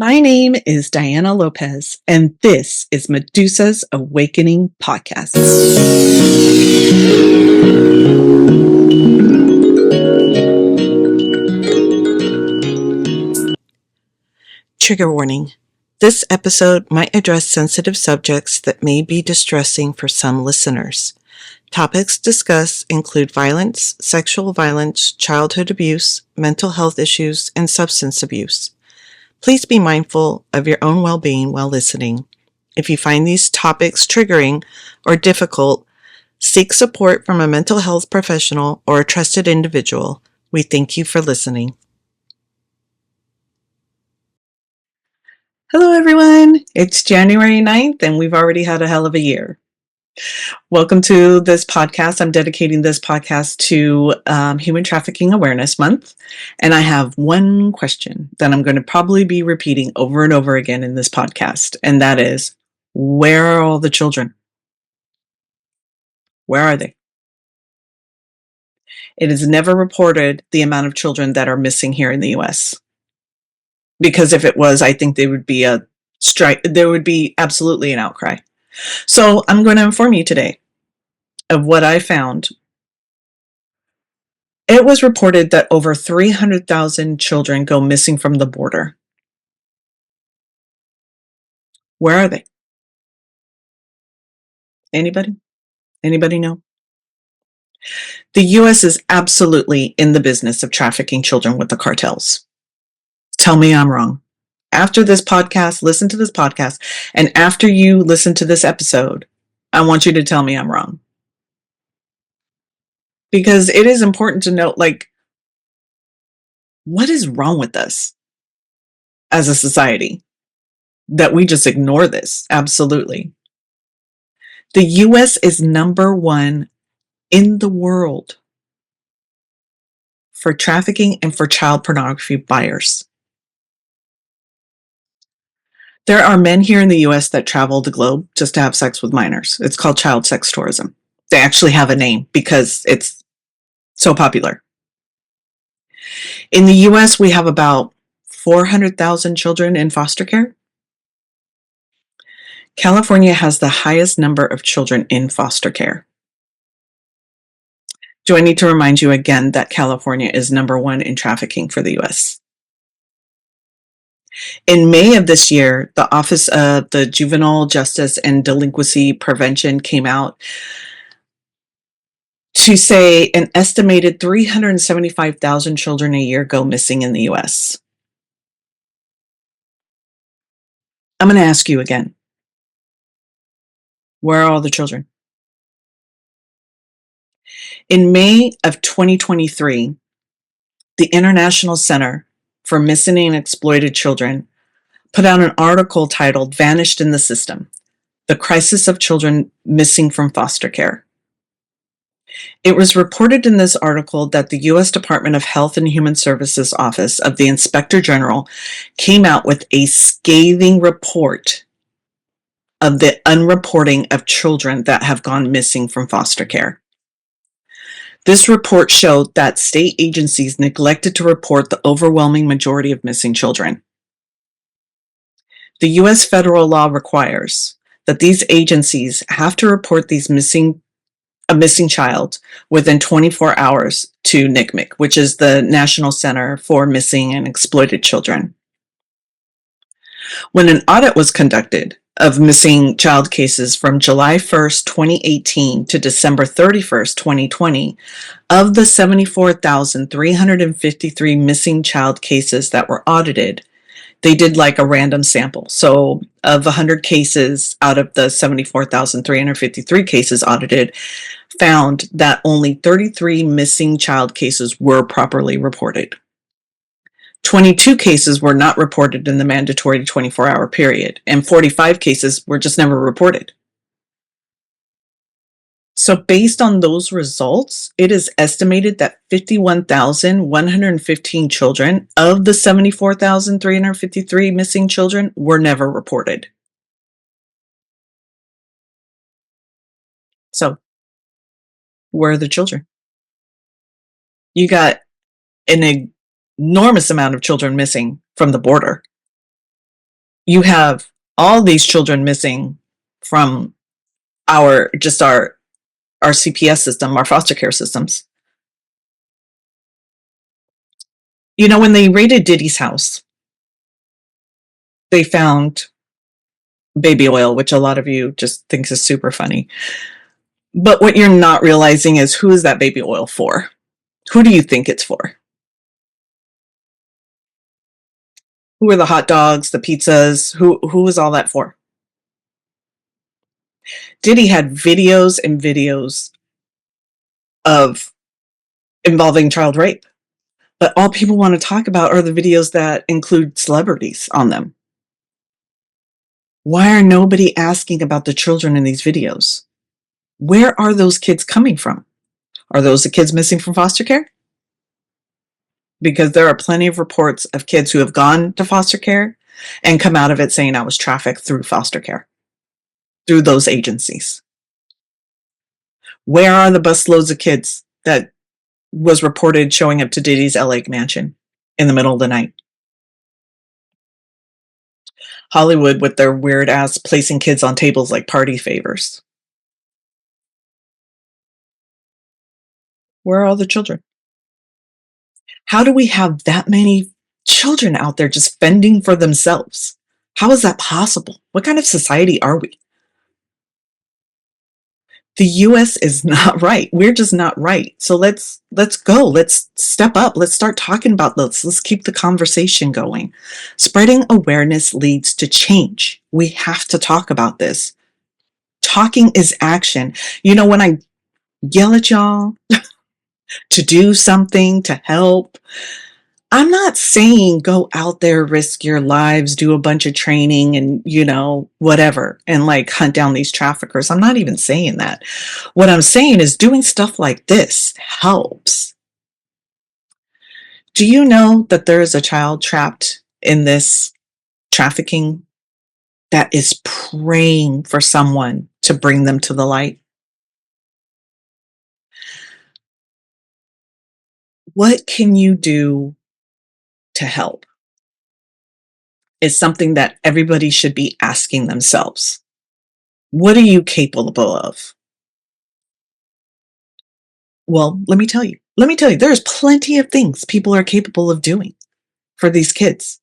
My name is Diana Lopez, and this is Medusa's Awakening Podcast. Trigger warning. This episode might address sensitive subjects that may be distressing for some listeners. Topics discussed include violence, sexual violence, childhood abuse, mental health issues, and substance abuse. Please be mindful of your own well-being while listening. If you find these topics triggering or difficult, seek support from a mental health professional or a trusted individual. We thank you for listening. Hello, everyone. It's January 9th, and we've already had a hell of a year. Welcome to this podcast. I'm dedicating this podcast to Human Trafficking Awareness Month. And I have one question that I'm going to probably be repeating over and over again in this podcast. And that is, where are all the children? Where are they? It is never reported the amount of children that are missing here in the US. Because if it was, I think there would be a strike. There would be absolutely an outcry. So I'm going to inform you today of what I found. It was reported that over 300,000 children go missing from the border. Where are they? Anybody? Anybody know? The US is absolutely in the business of trafficking children with the cartels. Tell me I'm wrong. After this podcast, listen to this podcast, and after you listen to this episode, I want you to tell me I'm wrong. Because it is important to note, what is wrong with us as a society that we just ignore this? Absolutely. The US is number one in the world for trafficking and for child pornography buyers. There are men here in the US that travel the globe just to have sex with minors. It's called child sex tourism. They actually have a name because it's so popular. In the US, we have about 400,000 children in foster care. California has the highest number of children in foster care. Do I need to remind you again that California is number one in trafficking for the US? In May of this year, the Office of the Juvenile Justice and Delinquency Prevention came out to say an estimated 375,000 children a year go missing in the US. I'm going to ask you again. Where are all the children? In May of 2023, the International Center for Missing and Exploited Children put out an article titled "Vanished in the System: The Crisis of Children Missing from Foster Care." It was reported in this article that the U.S. Department of Health and Human Services Office of the Inspector General came out with a scathing report of the unreporting of children that have gone missing from foster care. This report showed that state agencies neglected to report the overwhelming majority of missing children. The U.S. federal law requires that these agencies have to report a missing child within 24 hours to NCMEC, which is the National Center for Missing and Exploited Children. When an audit was conducted of missing child cases from July 1st, 2018 to December 31st, 2020, of the 74,353 missing child cases that were audited, they did like a random sample. So of 100 cases out of the 74,353 cases audited, found that only 33 missing child cases were properly reported. 22 cases were not reported in the mandatory 24-hour period, and 45 cases were just never reported. So based on those results, it is estimated that 51,115 children of the 74,353 missing children were never reported. So where are the children? You got an enormous amount of children missing from the border. You have all these children missing from our CPS system, our foster care systems. You know, when they raided Diddy's house, they found baby oil, which a lot of you just thinks is super funny. But what you're not realizing is, who is that baby oil for? Who do you think it's for? Who are the hot dogs, the pizzas? Who is all that for? Diddy had videos and videos of involving child rape. But all people want to talk about are the videos that include celebrities on them. Why are nobody asking about the children in these videos? Where are those kids coming from? Are those the kids missing from foster care? Because there are plenty of reports of kids who have gone to foster care and come out of it saying, I was trafficked through foster care, through those agencies. Where are the busloads of kids that was reported showing up to Diddy's LA mansion in the middle of the night? Hollywood with their weird ass placing kids on tables like party favors. Where are all the children? How do we have that many children out there just fending for themselves? How is that possible? What kind of society are we? The US is not right. We're just not right. So let's go. Let's step up. Let's start talking about this. Let's keep the conversation going. Spreading awareness leads to change. We have to talk about this. Talking is action. You know, when I yell at y'all to do something to help, I'm not saying go out there, risk your lives, do a bunch of training and, whatever, and like hunt down these traffickers. I'm not even saying that. What I'm saying is doing stuff like this helps. Do you know that there is a child trapped in this trafficking that is praying for someone to bring them to the light? What can you do to help? Is something that everybody should be asking themselves. What are you capable of? Well, let me tell you. Let me tell you, there's plenty of things people are capable of doing for these kids.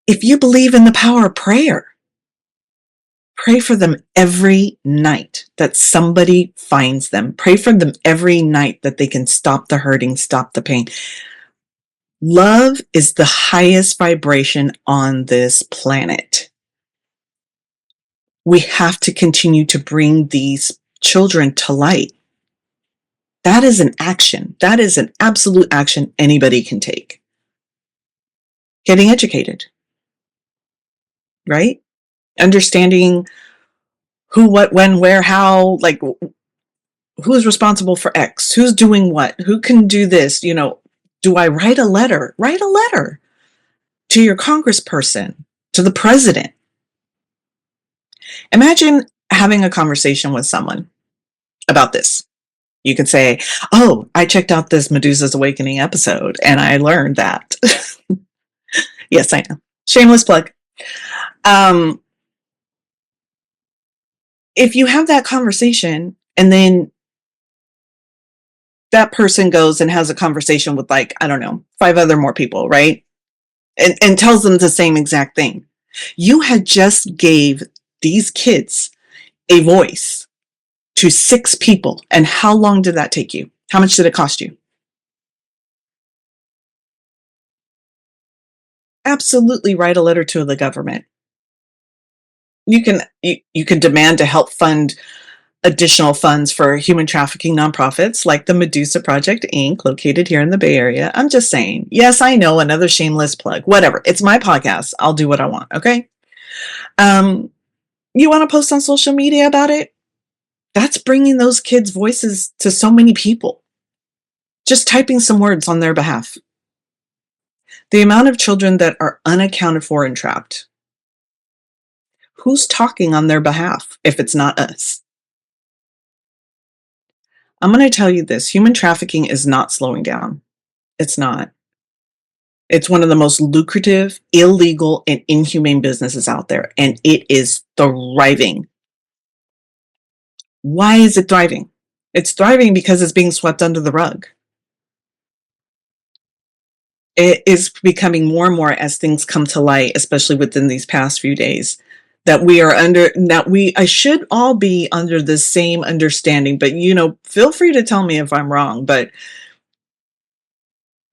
If you believe in the power of prayer, pray for them every night that somebody finds them. Pray for them every night that they can stop the hurting, stop the pain. Love is the highest vibration on this planet. We have to continue to bring these children to light. That is an action. That is an absolute action anybody can take. Getting educated, right? Understanding who, what, when, where, how, like who's responsible for X, who's doing what, who can do this, do I write a letter? Write a letter to your congressperson, to the president. Imagine having a conversation with someone about this. You could say, oh, I checked out this Medusa's Awakening episode and I learned that. Yes, I know. Shameless plug. If you have that conversation and then that person goes and has a conversation with, like, I don't know, 5 other more people, right? And tells them the same exact thing. You had just gave these kids a voice to 6 people. And how long did that take you? How much did it cost you? Absolutely write a letter to the government. You can demand to help fund additional funds for human trafficking nonprofits like the Medusa Project Inc., located here in the Bay Area. I'm just saying. Yes, I know, another shameless plug. Whatever. It's my podcast. I'll do what I want, okay? You want to post on social media about it? That's bringing those kids' voices to so many people. Just typing some words on their behalf. The amount of children that are unaccounted for and trapped. Who's talking on their behalf if it's not us? I'm going to tell you this. Human trafficking is not slowing down. It's not. It's one of the most lucrative, illegal, and inhumane businesses out there, and it is thriving. Why is it thriving? It's thriving because it's being swept under the rug. It is becoming more and more as things come to light, especially within these past few days, that we are under that we I should all be under the same understanding, but feel free to tell me if I'm wrong, but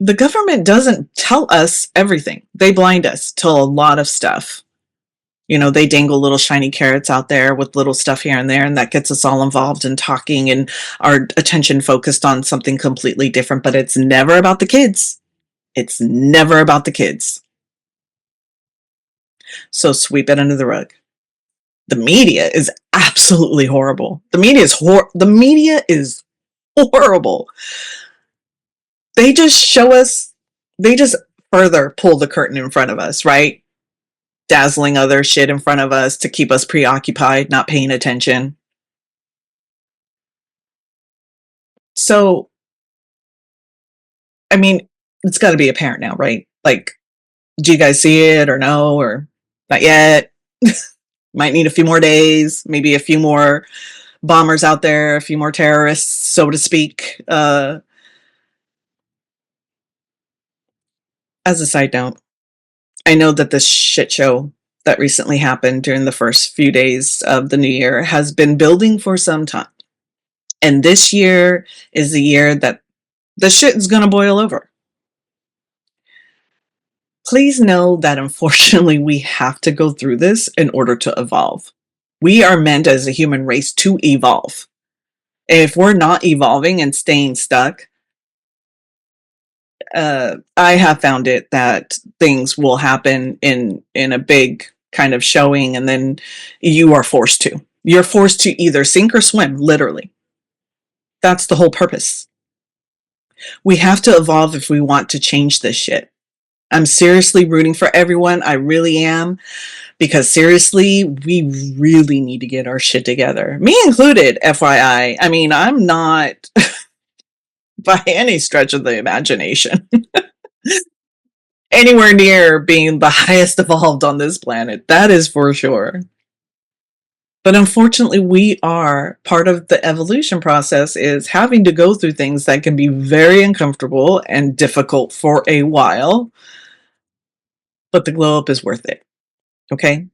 the government doesn't tell us everything. They blind us to a lot of stuff. They dangle little shiny carrots out there with little stuff here and there, and that gets us all involved in talking and our attention focused on something completely different, but it's never about the kids. It's never about the kids. So sweep it under the rug. The media is absolutely horrible. The media is horrible. They just show us, they just further pull the curtain in front of us, right? Dazzling other shit in front of us to keep us preoccupied, not paying attention. So, I mean, it's got to be apparent now, right? Like, do you guys see it or no, or not yet? Might need a few more days, maybe a few more bombers out there, a few more terrorists, so to speak. As a side note, I know that this shit show that recently happened during the first few days of the new year has been building for some time. And this year is the year that the shit is going to boil over. Please know that unfortunately we have to go through this in order to evolve. We are meant as a human race to evolve. If we're not evolving and staying stuck, I have found it that things will happen in a big kind of showing, and then you are forced to. You're forced to either sink or swim, literally. That's the whole purpose. We have to evolve if we want to change this shit. I'm seriously rooting for everyone. I really am. Because seriously, we really need to get our shit together. Me included, FYI. I mean, I'm not by any stretch of the imagination anywhere near being the highest evolved on this planet. That is for sure. But unfortunately, we are part of the evolution process is having to go through things that can be very uncomfortable and difficult for a while. But the glow up is worth it. Okay?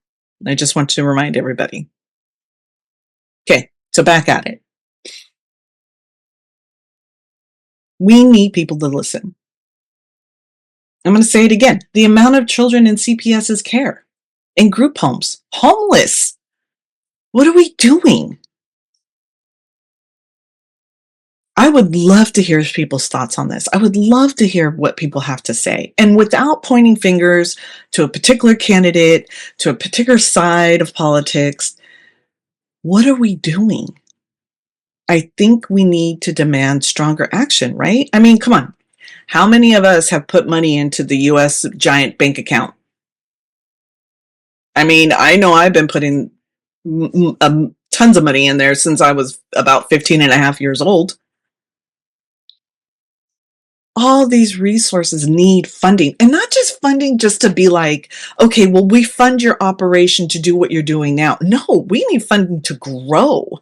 I just want to remind everybody. Okay, so back at it. We need people to listen. I'm going to say it again. The amount of children in CPS's care, in group homes, homeless. What are we doing? I would love to hear people's thoughts on this. I would love to hear what people have to say. And without pointing fingers to a particular candidate, to a particular side of politics, what are we doing? I think we need to demand stronger action, right? I mean, come on. How many of us have put money into the US giant bank account? I mean, I know I've been putting tons of money in there since I was about 15 and a half years old. All these resources need funding, and not just funding just to be like, okay, well, we fund your operation to do what you're doing now. No, we need funding to grow,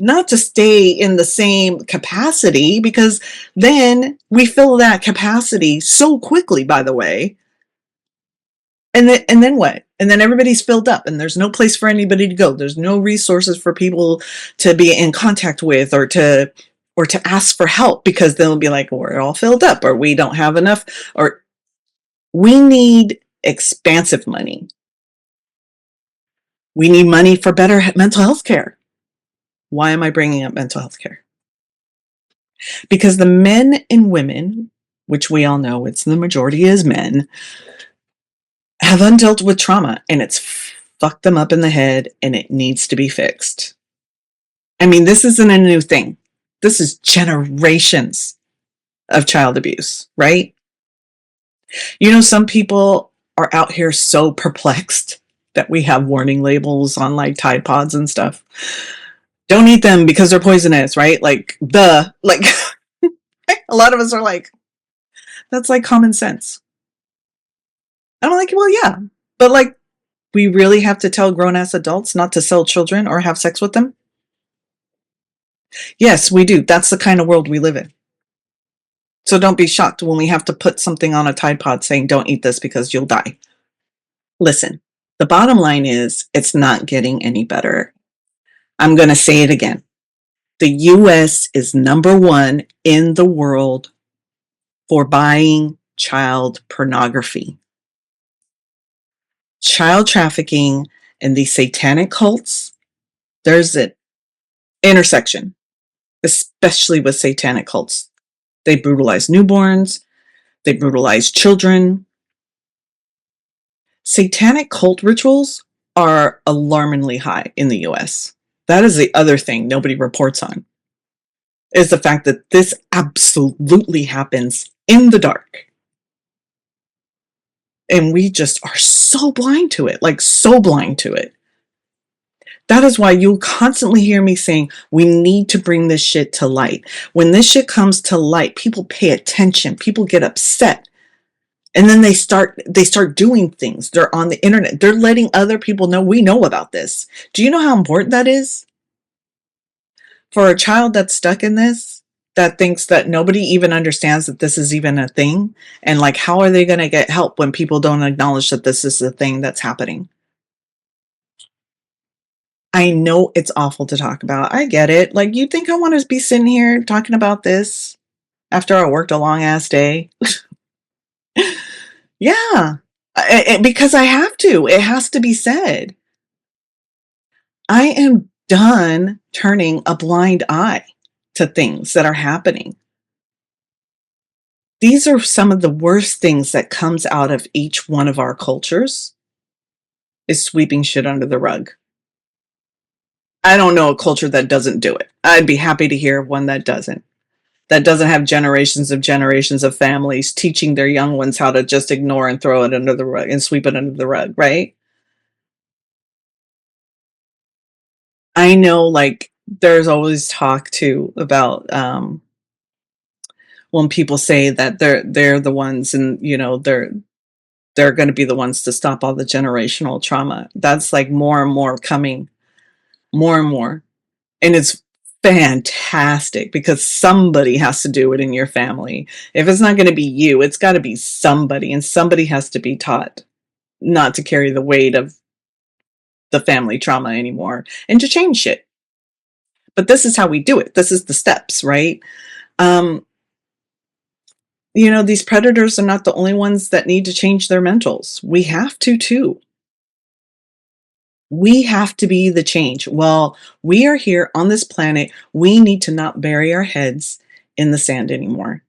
not to stay in the same capacity, because then we fill that capacity so quickly, by the way. And then what? And then everybody's filled up and there's no place for anybody to go. There's no resources for people to be in contact with or to ask for help, because they'll be like, we're all filled up, or we don't have enough, or we need expansive money. We need money for better mental health care. Why am I bringing up mental health care? Because the men and women, which we all know it's the majority is men, have undealt with trauma, and it's fucked them up in the head, and it needs to be fixed. I mean, this isn't a new thing. This is generations of child abuse, right? Some people are out here so perplexed that we have warning labels on like Tide Pods and stuff. Don't eat them because they're poisonous, right? Like a lot of us are like, that's like common sense. I'm like, well, yeah, but like, we really have to tell grown ass adults not to sell children or have sex with them? Yes, we do. That's the kind of world we live in. So don't be shocked when we have to put something on a Tide Pod saying, don't eat this because you'll die. Listen, the bottom line is it's not getting any better. I'm going to say it again. The US is number one in the world for buying child pornography. Child trafficking and these satanic cults, there's an intersection, especially with satanic cults. They brutalize newborns, they brutalize children. Satanic cult rituals are alarmingly high in the US. That is the other thing nobody reports on, is the fact that this absolutely happens in the dark. And we just are so blind to it, like so blind to it. That is why you'll constantly hear me saying, we need to bring this shit to light. When this shit comes to light, people pay attention, people get upset. And then they start doing things. They're on the internet. They're letting other people know we know about this. Do you know how important that is? For a child that's stuck in this, that thinks that nobody even understands that this is even a thing, and like how are they going to get help when people don't acknowledge that this is a thing that's happening? I know it's awful to talk about. I get it. Like, you think I want to be sitting here talking about this after I worked a long ass day? Yeah. Because I have to. It has to be said. I am done turning a blind eye to things that are happening. These are some of the worst things that comes out of each one of our cultures, is sweeping shit under the rug. I don't know a culture that doesn't do it. I'd be happy to hear one that doesn't. That doesn't have generations of families teaching their young ones how to just ignore and throw it under the rug and sweep it under the rug, right? I know, like, there's always talk too about when people say that they're the ones, and they're going to be the ones to stop all the generational trauma. That's like more and more coming, more and more. And it's fantastic because somebody has to do it in your family. If it's not going to be you, it's got to be somebody, and somebody has to be taught not to carry the weight of the family trauma anymore and to change shit. But this is how we do it. This is the steps, right? Um, these predators are not the only ones that need to change their mentals. We have to too. We have to be the change. Well, we are here on this planet. We need to not bury our heads in the sand anymore.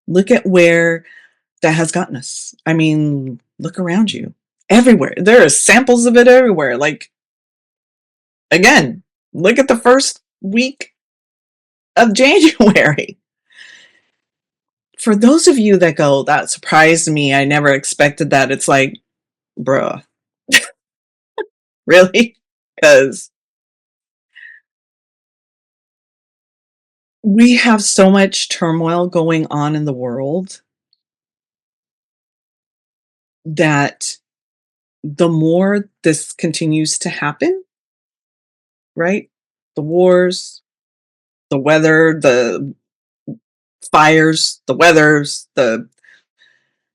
Look at where that has gotten us. I mean, look around you. Everywhere. There are samples of it everywhere. Like, again, look at the first week of January. For those of you that go, that surprised me. I never expected that. It's like, bruh, really? Because we have so much turmoil going on in the world that the more this continues to happen, right? The wars, the weather, the fires, the weathers, the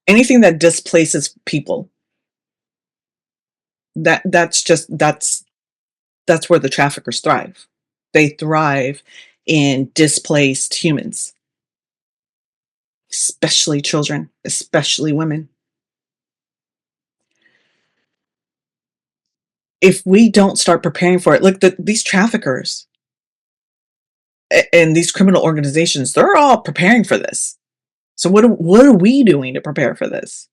anything that displaces people. That's where the traffickers thrive. They thrive in displaced humans, especially children, especially women. If we don't start preparing for it, look, these traffickers and these criminal organizations, they're all preparing for this. So what are we doing to prepare for this?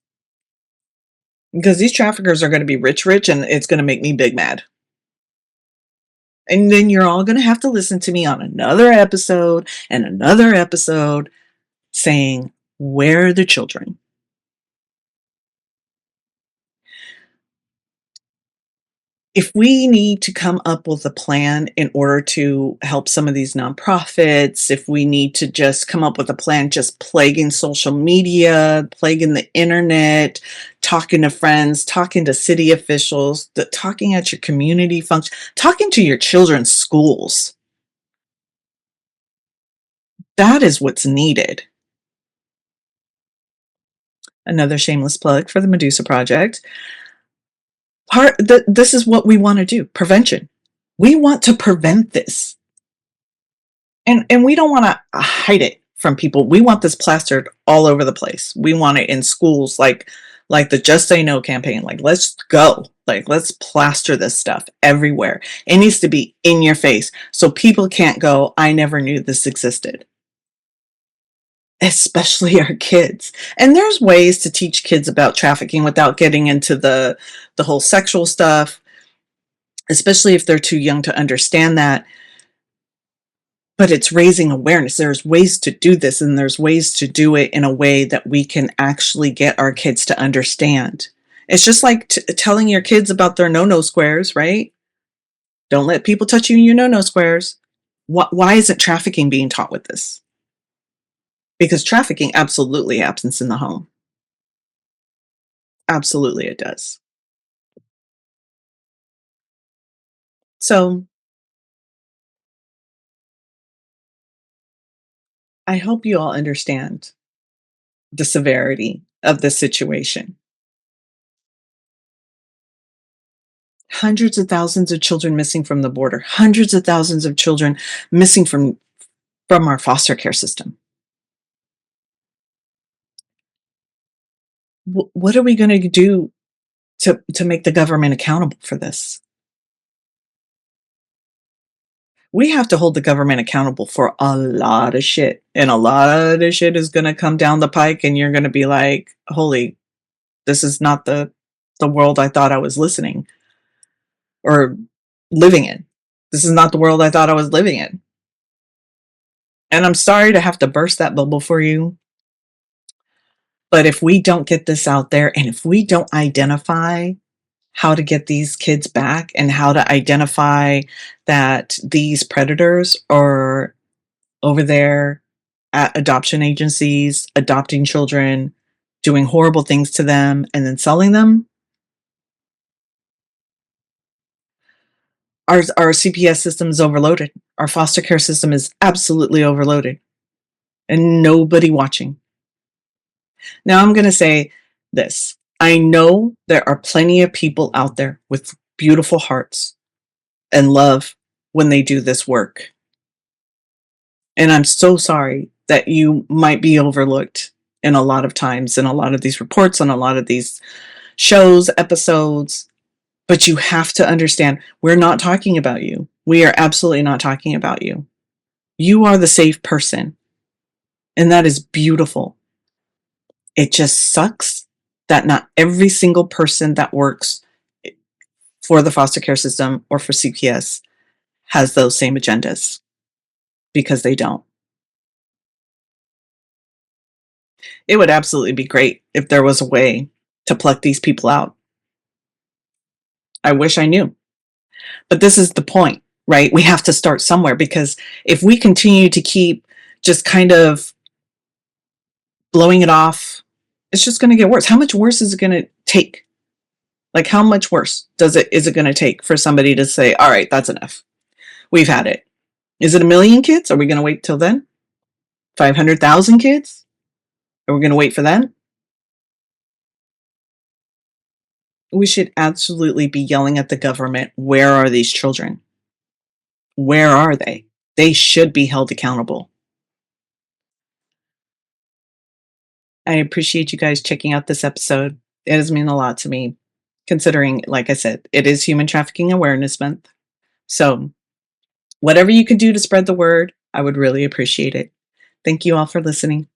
Because these traffickers are going to be rich, rich, and it's going to make me big mad. And then you're all going to have to listen to me on another episode and another episode saying, where are the children? if we need to come up with a plan in order to help some of these nonprofits, if we need to just come up with a plan just plaguing social media, plaguing the internet, talking to friends, talking to city officials, talking at your community function, talking to your children's schools, that is what's needed. Another shameless plug for the Medusa Project. This is what we want to do: prevention. We want to prevent this. And we don't want to hide it from people. We want this plastered all over the place. We want it in schools, like the Just Say No campaign. Like, let's go. Like, let's plaster this stuff everywhere. It needs to be in your face so people can't go, I never knew this existed. Especially our kids. And there's ways to teach kids about trafficking without getting into the whole sexual stuff, especially if they're too young to understand that. But it's raising awareness. There's ways to do this, and there's ways to do it in a way that we can actually get our kids to understand. It's just like telling your kids about their no-no squares, right? Don't let people touch you in your no-no squares. Why isn't trafficking being taught with this? Because trafficking absolutely happens in the home. Absolutely it does. So I hope you all understand the severity of the situation. Hundreds of thousands of children missing from the border, hundreds of thousands of children missing from our foster care system. What are we going to do to make the government accountable for this? We have to hold the government accountable for a lot of shit, and a lot of shit is going to come down the pike, and you're going to be like, "Holy, this is not the world I thought I was listening or living in. This is not the world I thought I was living in." And I'm sorry to have to burst that bubble for you, but if we don't get this out there, and if we don't identify how to get these kids back, and how to identify that these predators are over there at adoption agencies, adopting children, doing horrible things to them, and then selling them, our CPS system is overloaded. Our foster care system is absolutely overloaded, and nobody watching. Now, I'm going to say this. I know there are plenty of people out there with beautiful hearts and love when they do this work. And I'm so sorry that you might be overlooked in a lot of times, in a lot of these reports, on a lot of these shows, episodes. But you have to understand, we're not talking about you. We are absolutely not talking about you. You are the safe person. And that is beautiful. It just sucks that not every single person that works for the foster care system or for CPS has those same agendas, because they don't. It would absolutely be great if there was a way to pluck these people out. I wish I knew. But this is the point, right? We have to start somewhere, because if we continue to keep just kind of blowing it off, it's just going to get worse. How much worse is it going to take? Like, how much worse is it going to take for somebody to say, all right, that's enough. We've had it. Is it 1 million kids? Are we going to wait till then? 500,000 kids? Are we going to wait for that? We should absolutely be yelling at the government, where are these children? Where are they? They should be held accountable. I appreciate you guys checking out this episode. It has meant a lot to me, considering, like I said, it is Human Trafficking Awareness Month. So, whatever you could do to spread the word, I would really appreciate it. Thank you all for listening.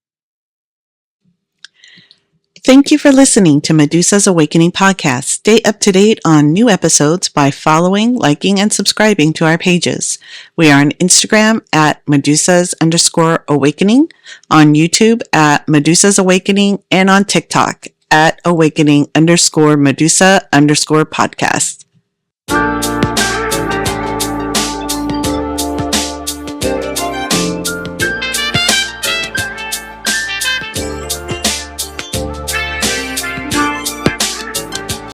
Thank you for listening to Medusa's Awakening podcast. Stay up to date on new episodes by following, liking, and subscribing to our pages. We are on Instagram at Medusas_Awakening, on YouTube at Medusa's Awakening, and on TikTok at Awakening_Medusa_podcast.